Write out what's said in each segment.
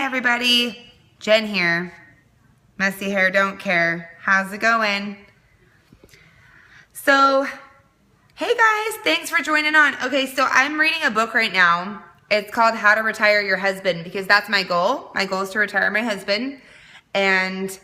everybody, Jen here. Messy hair, don't care. How's it going? So, hey guys, thanks for joining on. Okay, so I'm reading a book right now. It's called How to Retire Your Husband because that's my goal. My goal is to retire my husband. And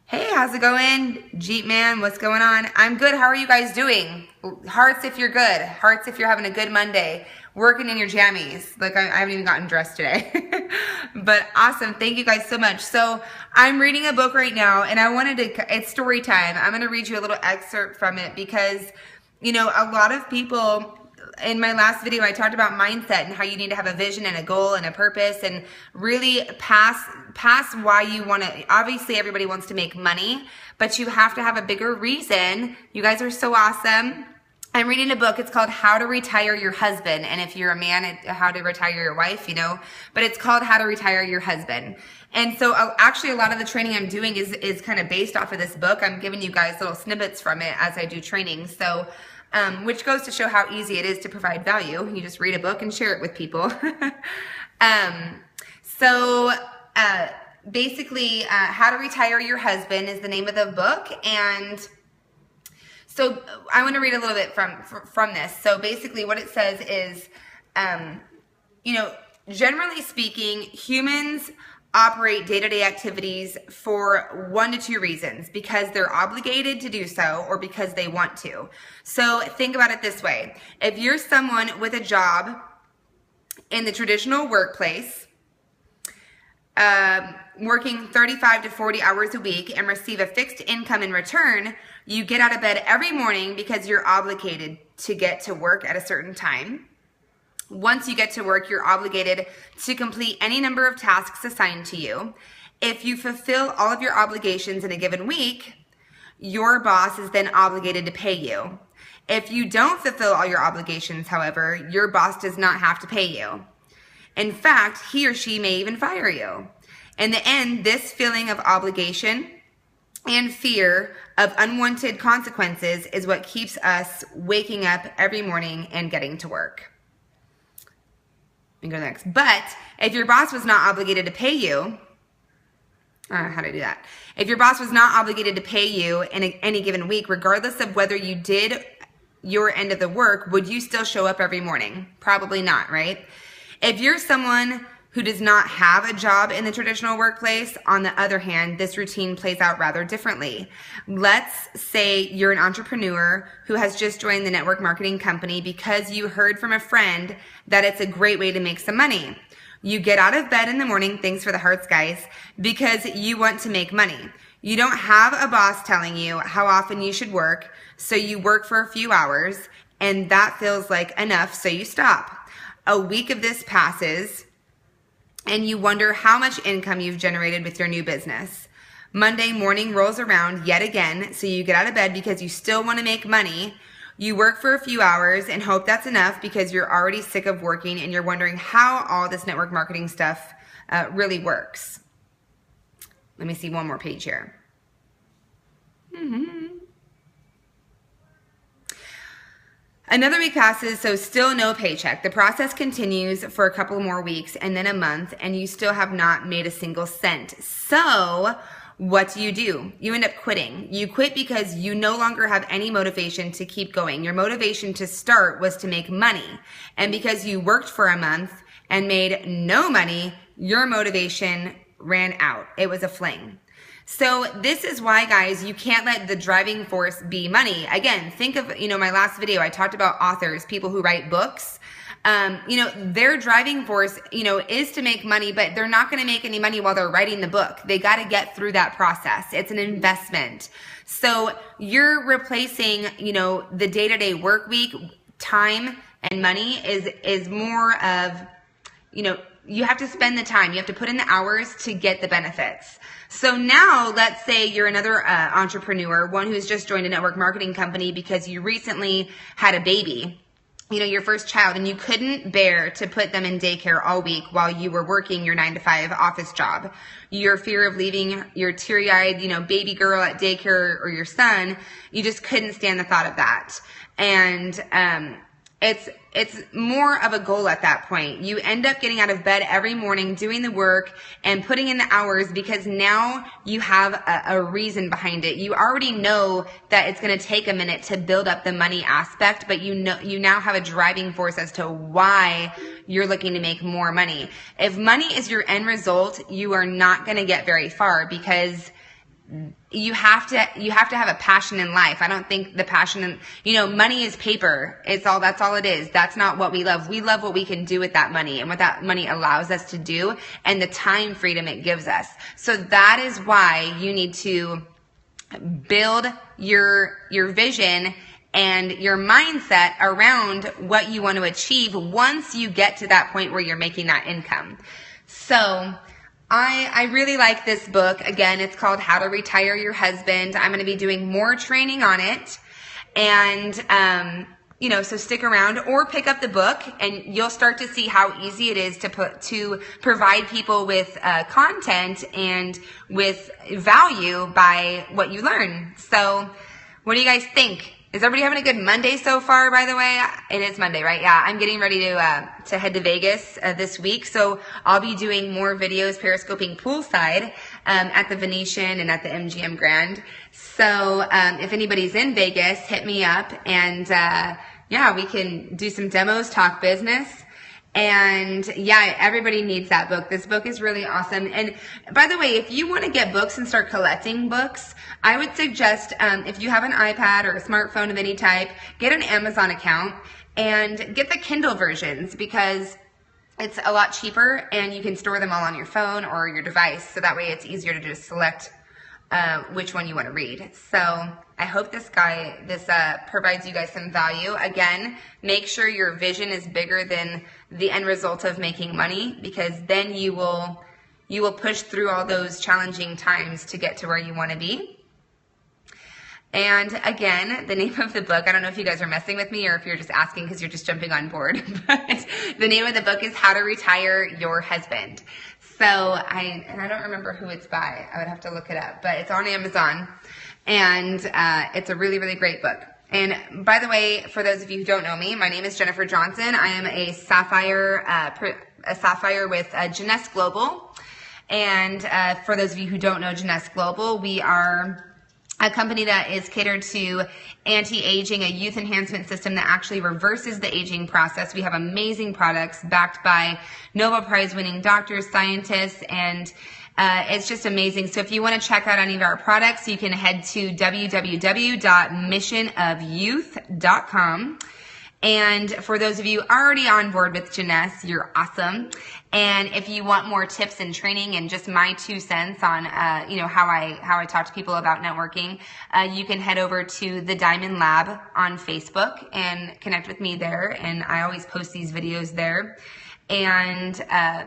hey, how's it going? Jeep man, what's going on? I'm good. How are you guys doing? Hearts if you're good. Hearts if you're having a good Monday. Working in your jammies. Like I haven't even gotten dressed today. But awesome. Thank you guys so much. So I'm reading a book right now and I wanted to, it's story time. I'm going to read you a little excerpt from it because, you know, a lot of people, in my last video, I talked about mindset and how you need to have a vision and a goal and a purpose and really pass why you want to, obviously everybody wants to make money, but you have to have a bigger reason. You guys are so awesome. I'm reading a book. It's called How to Retire Your Husband. And if you're a man, How to Retire Your Wife, you know, but it's called How to Retire Your Husband. And so actually a lot of the training I'm doing is kind of based off of this book. I'm giving you guys little snippets from it as I do training. So, which goes to show how easy it is to provide value. You just read a book and share it with people. Basically, How to Retire Your Husband is the name of the book. And so I want to read a little bit from this. So basically what it says is, you know, generally speaking, humans operate day-to-day activities for 1 to 2 reasons, because they're obligated to do so or because they want to. So think about it this way. If you're someone with a job in the traditional workplace, working 35 to 40 hours a week and receive a fixed income in return, you get out of bed every morning because you're obligated to get to work at a certain time. Once you get to work, you're obligated to complete any number of tasks assigned to you. If you fulfill all of your obligations in a given week, your boss is then obligated to pay you. If you don't fulfill all your obligations, however, your boss does not have to pay you. In fact, he or she may even fire you. In the end, this feeling of obligation and fear of unwanted consequences is what keeps us waking up every morning and getting to work. Let me go next. But if your boss was not obligated to pay you, how do I do that? If your boss was not obligated to pay you in any given week, regardless of whether you did your end of the work, would you still show up every morning? Probably not, right? If you're someone who does not have a job in the traditional workplace, on the other hand, this routine plays out rather differently. Let's say you're an entrepreneur who has just joined the network marketing company because you heard from a friend that it's a great way to make some money. You get out of bed in the morning, thanks for the hearts, guys, because you want to make money. You don't have a boss telling you how often you should work, so you work for a few hours, and that feels like enough, so you stop. A week of this passes, and you wonder how much income you've generated with your new business. Monday morning rolls around yet again, so you get out of bed because you still want to make money. You work for a few hours and hope that's enough because you're already sick of working and you're wondering how all this network marketing stuff really works. Let me see one more page here. Another week passes, so still no paycheck. The process continues for a couple more weeks and then a month, and you still have not made a single cent. So what do? You end up quitting. You quit because you no longer have any motivation to keep going. Your motivation to start was to make money. And because you worked for a month and made no money, your motivation ran out. It was a fling. So this is why, guys, you can't let the driving force be money. Again, think of, you know, my last video, I talked about authors, people who write books. You know, their driving force, you know, is to make money, but they're not going to make any money while they're writing the book. They got to get through that process. It's an investment. So you're replacing, you know, the day-to-day work week, time and money is more of, you know, you have to spend the time. You have to put in the hours to get the benefits. So now let's say you're another entrepreneur, one who's just joined a network marketing company because you recently had a baby, you know, your first child, and you couldn't bear to put them in daycare all week while you were working your 9-to-5 office job. Your fear of leaving your teary-eyed, you know, baby girl at daycare or your son, you just couldn't stand the thought of that. And it's more of a goal at that point. You end up getting out of bed every morning, doing the work and putting in the hours because now you have a reason behind it. You already know that it's going to take a minute to build up the money aspect, but you now have a driving force as to why you're looking to make more money. If money is your end result, you are not going to get very far because you have to have a passion in life. I don't think the passion in, money is paper. That's all it is. That's not what we love. We love what we can do with that money and what that money allows us to do and the time freedom it gives us. So that is why you need to build your vision and your mindset around what you want to achieve once you get to that point where you're making that income. So I really like this book. Again, it's called How to Retire Your Husband. I'm going to be doing more training on it. And, so stick around or pick up the book and you'll start to see how easy it is to provide people with content and with value by what you learn. So what do you guys think? Is everybody having a good Monday so far, by the way? It is Monday, right? Yeah, I'm getting ready to head to Vegas this week. So I'll be doing more videos periscoping poolside at the Venetian and at the MGM Grand. So if anybody's in Vegas, hit me up. And we can do some demos, talk business. And yeah, everybody needs that book. This book is really awesome. And by the way, if you want to get books and start collecting books, I would suggest if you have an iPad or a smartphone of any type, get an Amazon account and get the Kindle versions because it's a lot cheaper and you can store them all on your phone or your device. So that way it's easier to just select which one you want to read. So I hope this provides you guys some value. Again, make sure your vision is bigger than the end result of making money because then you will push through all those challenging times to get to where you want to be. And again, the name of the book, I don't know if you guys are messing with me or if you're just asking because you're just jumping on board, but the name of the book is How to Retire Your Husband. So I don't remember who it's by. I would have to look it up, but it's on Amazon and it's a really, really great book. And by the way, for those of you who don't know me, my name is Jennifer Johnson. I am a Sapphire with Jeunesse Global. And for those of you who don't know Jeunesse Global, we are a company that is catered to anti-aging, a youth enhancement system that actually reverses the aging process. We have amazing products backed by Nobel Prize winning doctors, scientists, and it's just amazing. So if you want to check out any of our products, you can head to www.missionofyouth.com. And for those of you already on board with Jeunesse, you're awesome. And if you want more tips and training and just my 2 cents on, how I talk to people about networking, you can head over to the Diamond Lab on Facebook and connect with me there. And I always post these videos there. And, I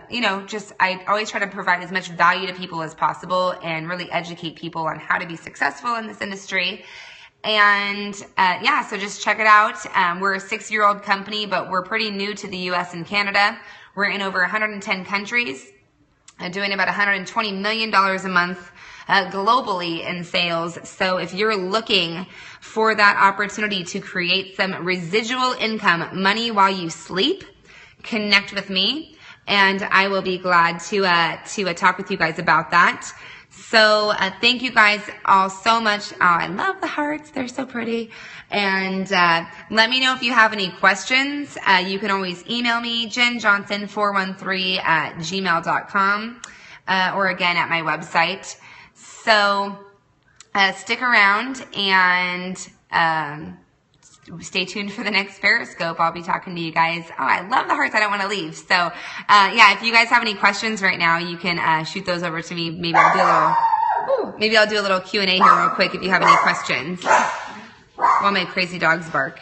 always try to provide as much value to people as possible and really educate people on how to be successful in this industry. And so just check it out. We're a 6-year-old company, but we're pretty new to the U.S. and Canada. We're in over 110 countries, doing about $120 million a month globally in sales. So if you're looking for that opportunity to create some residual income, money while you sleep, connect with me, and I will be glad to talk with you guys about that. So thank you guys all so much. Oh, I love the hearts. They're so pretty. And let me know if you have any questions. You can always email me, jenjohnson413@gmail.com, or again at my website. So stick around and stay tuned for the next Periscope. I'll be talking to you guys. Oh, I love the hearts. I don't want to leave. So, if you guys have any questions right now, you can shoot those over to me. Maybe I'll do a little Q&A here real quick if you have any questions while my crazy dogs bark.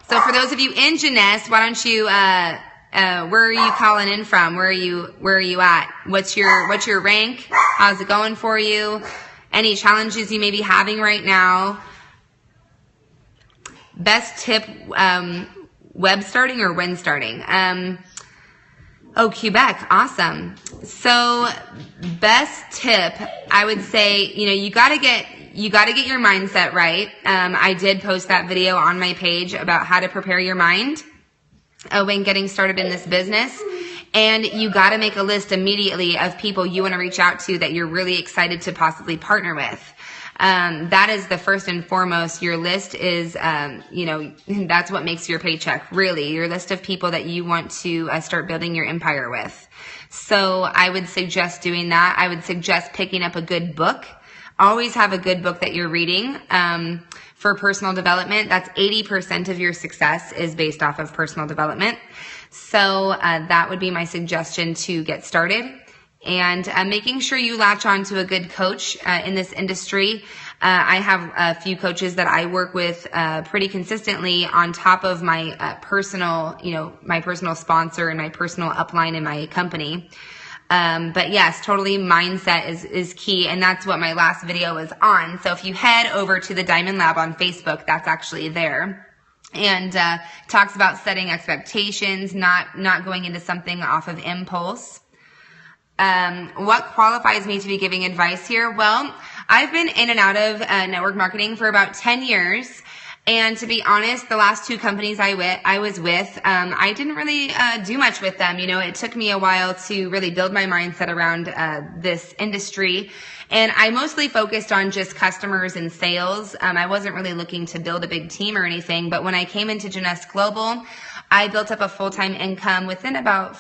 So for those of you in Jeunesse, why don't you, where are you calling in from? Where are you at? What's your rank? How's it going for you? Any challenges you may be having right now? Best tip, web starting or when starting? Quebec. Awesome. So best tip, I would say, you got to get you got to get your mindset right. I did post that video on my page about how to prepare your mind when getting started in this business. And you got to make a list immediately of people you want to reach out to that you're really excited to possibly partner with. That is the first and foremost. Your list is, that's what makes your paycheck, really. Your list of people that you want to start building your empire with. So I would suggest doing that. I would suggest picking up a good book. Always have a good book that you're reading. For personal development, that's 80% of your success is based off of personal development. So that would be my suggestion to get started. And making sure you latch on to a good coach in this industry. I have a few coaches that I work with pretty consistently on top of my personal sponsor and my personal upline in my company. But yes, totally mindset is key. And that's what my last video was on. So if you head over to the Diamond Lab on Facebook, that's actually there. And talks about setting expectations, not going into something off of impulse. What qualifies me to be giving advice here? Well, I've been in and out of network marketing for about 10 years. And to be honest, the last two companies I was with, I didn't really do much with them. It took me a while to really build my mindset around this industry. And I mostly focused on just customers and sales. I wasn't really looking to build a big team or anything. But when I came into Jeunesse Global, I built up a full-time income within about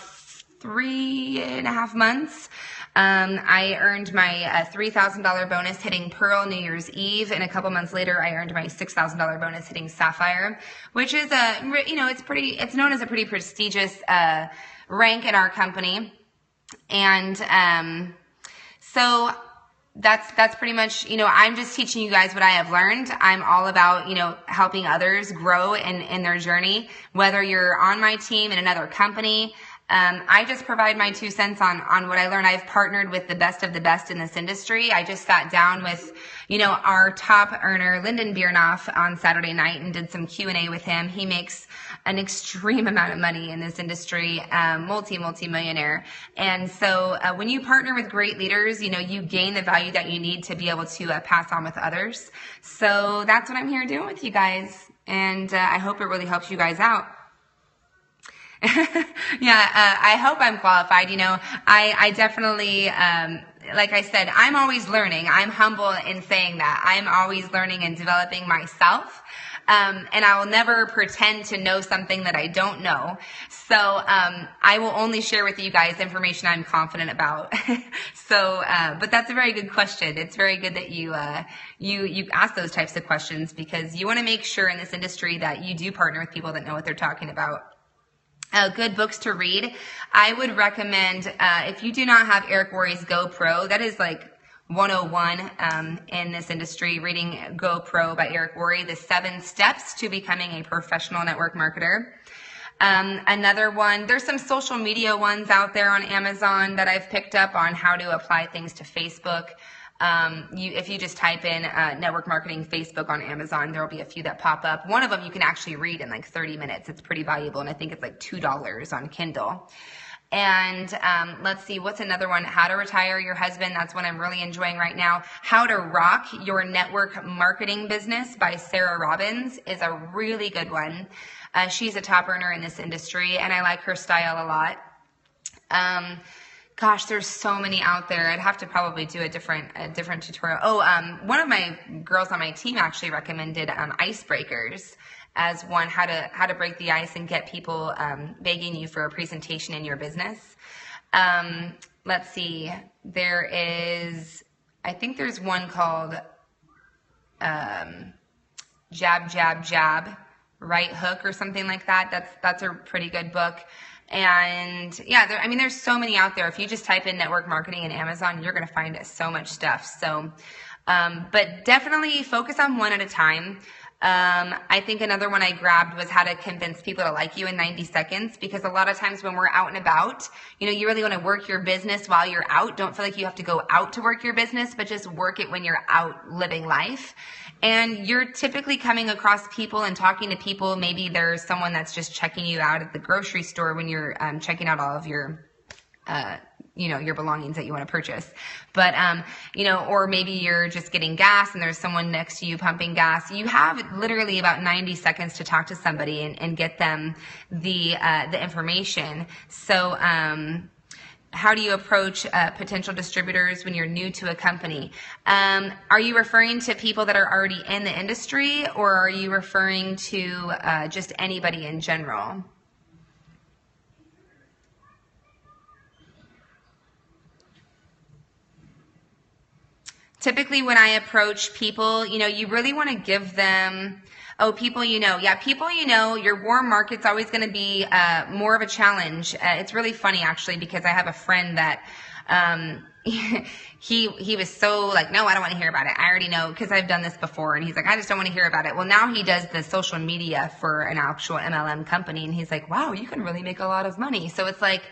3.5 months. I earned my $3,000 bonus hitting Pearl New Year's Eve, and a couple months later, I earned my $6,000 bonus hitting Sapphire, which is it's known as a pretty prestigious rank in our company, and so that's pretty much, I'm just teaching you guys what I have learned. I'm all about, helping others grow in their journey, whether you're on my team in another company. I just provide my 2 cents on what I learned. I've partnered with the best of the best in this industry. I just sat down with, our top earner, Lyndon Biernoff, on Saturday night and did some Q&A with him. He makes an extreme amount of money in this industry, multi-millionaire. And so when you partner with great leaders, you gain the value that you need to be able to pass on with others. So that's what I'm here doing with you guys. And I hope it really helps you guys out. I hope I'm qualified. I definitely, like I said, I'm always learning. I'm humble in saying that. I'm always learning and developing myself. And I will never pretend to know something that I don't know. So, I will only share with you guys information I'm confident about. So, but that's a very good question. It's very good that you ask those types of questions, because you want to make sure in this industry that you do partner with people that know what they're talking about. Good books to read. I would recommend, if you do not have Eric Worre's Go Pro, that is like 101 in this industry, reading Go Pro by Eric Worre, the 7 steps to becoming a professional network marketer. Another one, there's some social media ones out there on Amazon that I've picked up on how to apply things to Facebook. If you just type in network marketing Facebook on Amazon, there will be a few that pop up. One of them you can actually read in like 30 minutes. It's pretty valuable, and I think it's like $2 on Kindle. And let's see, what's another one? How to Retire Your Husband. That's one I'm really enjoying right now. How to Rock Your Network Marketing Business by Sarah Robbins is a really good one. She's a top earner in this industry, and I like her style a lot. Gosh, there's so many out there. I'd have to probably do a different tutorial. One of my girls on my team actually recommended icebreakers as one, how to break the ice and get people begging you for a presentation in your business. Let's see. I think there's one called Jab, Jab, Jab, Right Hook or something like that. That's a pretty good book. And yeah, there's so many out there. If you just type in network marketing in Amazon, you're going to find so much stuff. So, but definitely focus on one at a time. I think another one I grabbed was how to convince people to like you in 90 seconds, because a lot of times when we're out and about, you really want to work your business while you're out. Don't feel like you have to go out to work your business, but just work it when you're out living life. And you're typically coming across people and talking to people. Maybe there's someone that's just checking you out at the grocery store when you're checking out all of your your belongings that you want to purchase. But, or maybe you're just getting gas and there's someone next to you pumping gas. You have literally about 90 seconds to talk to somebody and get them the information. So, how do you approach potential distributors when you're new to a company? Are you referring to people that are already in the industry, or are you referring to just anybody in general? Typically when I approach people, you really want to give them, people your warm market's always going to be more of a challenge. It's really funny actually, because I have a friend that he was so like, no, I don't want to hear about it. I already know, because I've done this before. And he's like, I just don't want to hear about it. Well, now he does the social media for an actual MLM company. And he's like, wow, you can really make a lot of money. So it's like,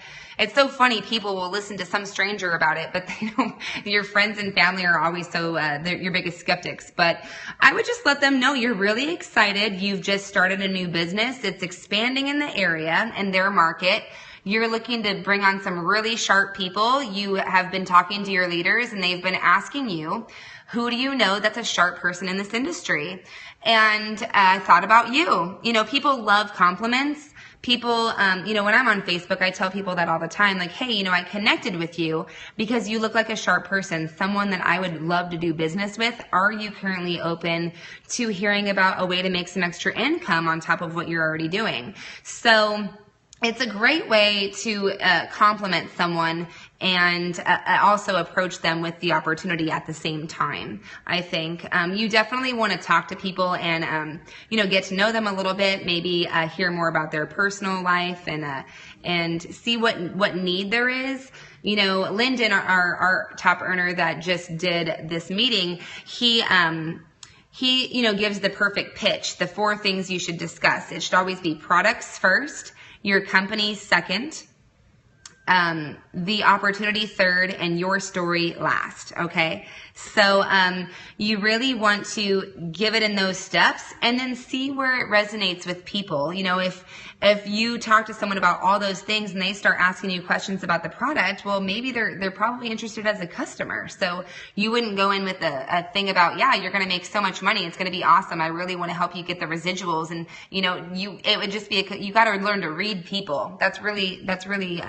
it's so funny. People will listen to some stranger about it, but they don't, your friends and family are always so, they're your biggest skeptics. But I would just let them know you're really excited. You've just started a new business. It's expanding in the area and their market. You're looking to bring on some really sharp people. You have been talking to your leaders and they've been asking you, who do you know that's a sharp person in this industry? And I thought about you. People love compliments. People, when I'm on Facebook, I tell people that all the time, like, hey, I connected with you because you look like a sharp person, someone that I would love to do business with. Are you currently open to hearing about a way to make some extra income on top of what you're already doing? So it's a great way to compliment someone and also approach them with the opportunity at the same time. I think you definitely want to talk to people and get to know them a little bit. Maybe hear more about their personal life and see what need there is. Lyndon, our top earner that just did this meeting, he gives the perfect pitch. The 4 things you should discuss. It should always be products first, your company second, the opportunity third, and your story last. Okay. So, you really want to give it in those steps and then see where it resonates with people. If you talk to someone about all those things and they start asking you questions about the product, well, maybe they're probably interested as a customer. So you wouldn't go in with a thing about, yeah, you're going to make so much money. It's going to be awesome. I really want to help you get the residuals. And, it would just be, you got to learn to read people. That's really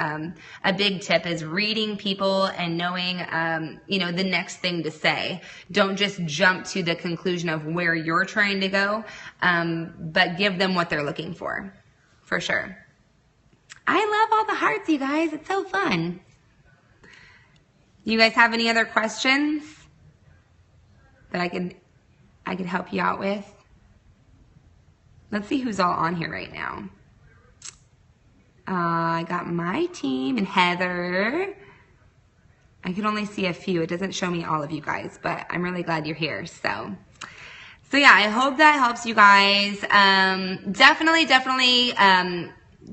a big tip, is reading people and knowing, the next thing to say. Don't just jump to the conclusion of where you're trying to go, but give them what they're looking for sure. I love all the hearts, you guys. It's so fun. You guys have any other questions that I could help you out with? Let's see who's all on here right now. I got my team and Heather. I can only see a few. It doesn't show me all of you guys, but I'm really glad you're here. So yeah, I hope that helps you guys. Definitely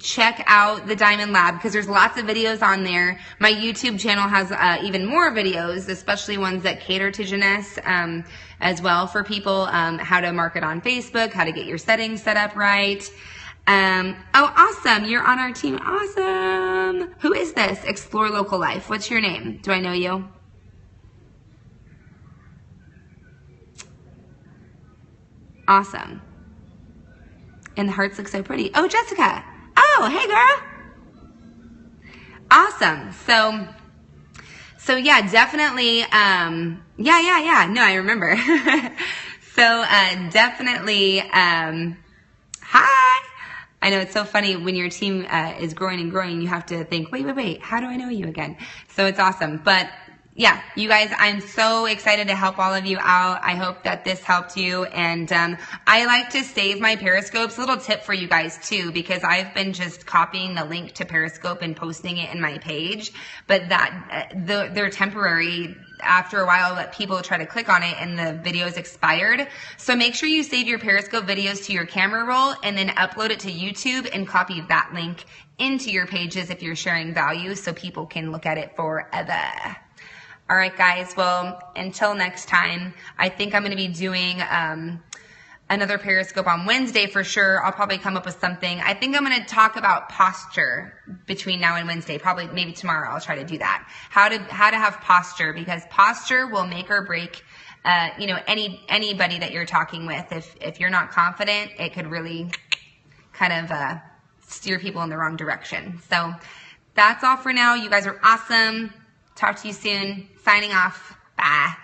check out the Diamond Lab, because there's lots of videos on there. My YouTube channel has even more videos, especially ones that cater to Jeunesse, as well, for people, how to market on Facebook, how to get your settings set up right. Oh, awesome. You're on our team. Awesome. Who is this? Explore Local Life. What's your name? Do I know you? Awesome. And the hearts look so pretty. Oh, Jessica. Oh, hey girl. Awesome. So yeah, definitely, yeah. No, I remember. So, definitely, hi. I know it's so funny when your team, is growing and growing, you have to think, wait, how do I know you again? So it's awesome. But yeah, you guys, I'm so excited to help all of you out. I hope that this helped you. And I like to save my Periscopes. A little tip for you guys too, because I've been just copying the link to Periscope and posting it in my page. But they're temporary. After a while, that people try to click on it and the video's expired. So make sure you save your Periscope videos to your camera roll and then upload it to YouTube and copy that link into your pages if you're sharing value, so people can look at it forever. All right, guys. Well, until next time, I think I'm going to be doing another Periscope on Wednesday for sure. I'll probably come up with something. I think I'm going to talk about posture between now and Wednesday. Probably maybe tomorrow I'll try to do that. How to have posture, because posture will make or break anybody that you're talking with. If you're not confident, it could really kind of steer people in the wrong direction. So that's all for now. You guys are awesome. Talk to you soon. Signing off. Bye.